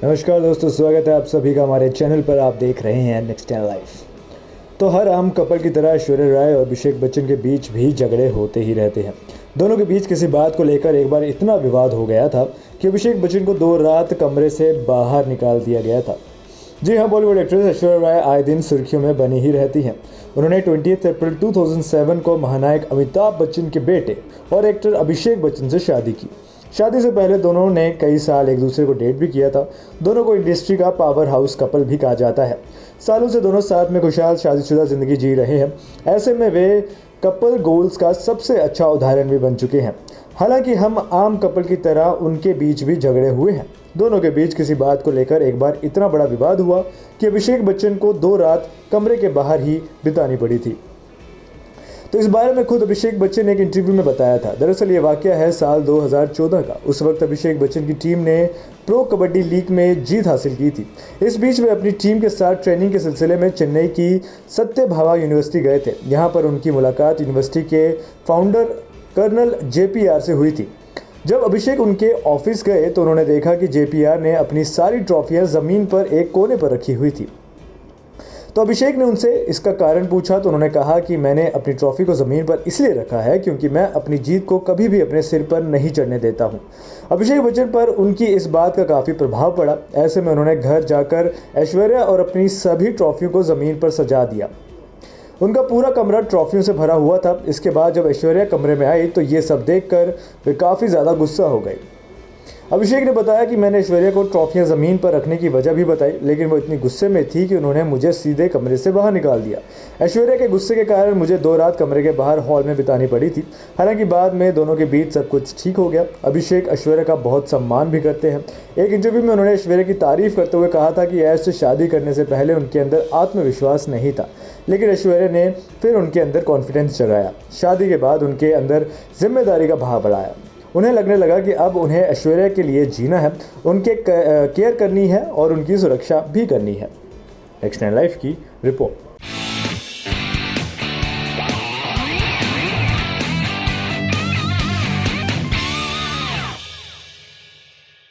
नमस्कार दोस्तों, स्वागत है आप सभी का हमारे चैनल पर। आप देख रहे हैं नेक्स्ट लाइफ। तो हर आम कपल की तरह ऐश्वर्या राय और अभिषेक बच्चन के बीच भी झगड़े होते ही रहते हैं। दोनों के बीच किसी बात को लेकर एक बार इतना विवाद हो गया था कि अभिषेक बच्चन को 2 रात कमरे से बाहर निकाल दिया गया था। जी हाँ, बॉलीवुड एक्ट्रेस ऐश्वर्या राय आए दिन सुर्खियों में बनी ही रहती हैं। उन्होंने 20 अप्रैल 2007 को महानायक अमिताभ बच्चन के बेटे और एक्टर अभिषेक बच्चन से शादी की। शादी से पहले दोनों ने कई साल एक दूसरे को डेट भी किया था। दोनों को इंडस्ट्री का पावर हाउस कपल भी कहा जाता है। सालों से दोनों साथ में खुशहाल शादीशुदा जिंदगी जी रहे हैं। ऐसे में वे कपल गोल्स का सबसे अच्छा उदाहरण भी बन चुके हैं। हालांकि हम आम कपल की तरह उनके बीच भी झगड़े हुए हैं। दोनों के बीच किसी बात को लेकर एक बार इतना बड़ा विवाद हुआ कि अभिषेक बच्चन को 2 रात कमरे के बाहर ही बितानी पड़ी थी। तो इस बारे में खुद अभिषेक बच्चन ने एक इंटरव्यू में बताया था। दरअसल ये वाकया है साल 2014 का। उस वक्त अभिषेक बच्चन की टीम ने प्रो कबड्डी लीग में जीत हासिल की थी। इस बीच वे अपनी टीम के साथ ट्रेनिंग के सिलसिले में चेन्नई की सत्यभामा यूनिवर्सिटी गए थे। यहाँ पर उनकी मुलाकात यूनिवर्सिटी के फाउंडर कर्नल JPR से हुई थी। जब अभिषेक उनके ऑफिस गए तो उन्होंने देखा कि JPR ने अपनी सारी ट्रॉफियाँ ज़मीन पर एक कोने पर रखी हुई थी। तो अभिषेक ने उनसे इसका कारण पूछा तो उन्होंने कहा कि मैंने अपनी ट्रॉफी को ज़मीन पर इसलिए रखा है क्योंकि मैं अपनी जीत को कभी भी अपने सिर पर नहीं चढ़ने देता हूं। अभिषेक बच्चन पर उनकी इस बात का काफ़ी प्रभाव पड़ा। ऐसे में उन्होंने घर जाकर ऐश्वर्या और अपनी सभी ट्रॉफियों को ज़मीन पर सजा दिया। उनका पूरा कमरा ट्रॉफियों से भरा हुआ था। इसके बाद जब ऐश्वर्या कमरे में आई तो ये सब देखकर वे काफ़ी ज़्यादा गुस्सा हो गई। अभिषेक ने बताया कि मैंने ऐश्वर्या को ट्रॉफियां ज़मीन पर रखने की वजह भी बताई, लेकिन वो इतनी गुस्से में थी कि उन्होंने मुझे सीधे कमरे से बाहर निकाल दिया। ऐश्वर्या के गुस्से के कारण मुझे 2 रात कमरे के बाहर हॉल में बितानी पड़ी थी। हालांकि बाद में दोनों के बीच सब कुछ ठीक हो गया। अभिषेक ऐश्वर्या का बहुत सम्मान भी करते हैं। एक इंटरव्यू में उन्होंने ऐश्वर्या की तारीफ करते हुए कहा था कि ऐश से शादी करने से पहले उनके अंदर आत्मविश्वास नहीं था, लेकिन ऐश्वर्या ने फिर उनके अंदर कॉन्फिडेंस जगाया। शादी के बाद उनके अंदर जिम्मेदारी का भाव बढ़ाया। उन्हें लगने लगा कि अब उन्हें ऐश्वर्या के लिए जीना है, उनके केयर करनी है और उनकी सुरक्षा भी करनी है। नेक्स्ट लाइफ की रिपोर्ट।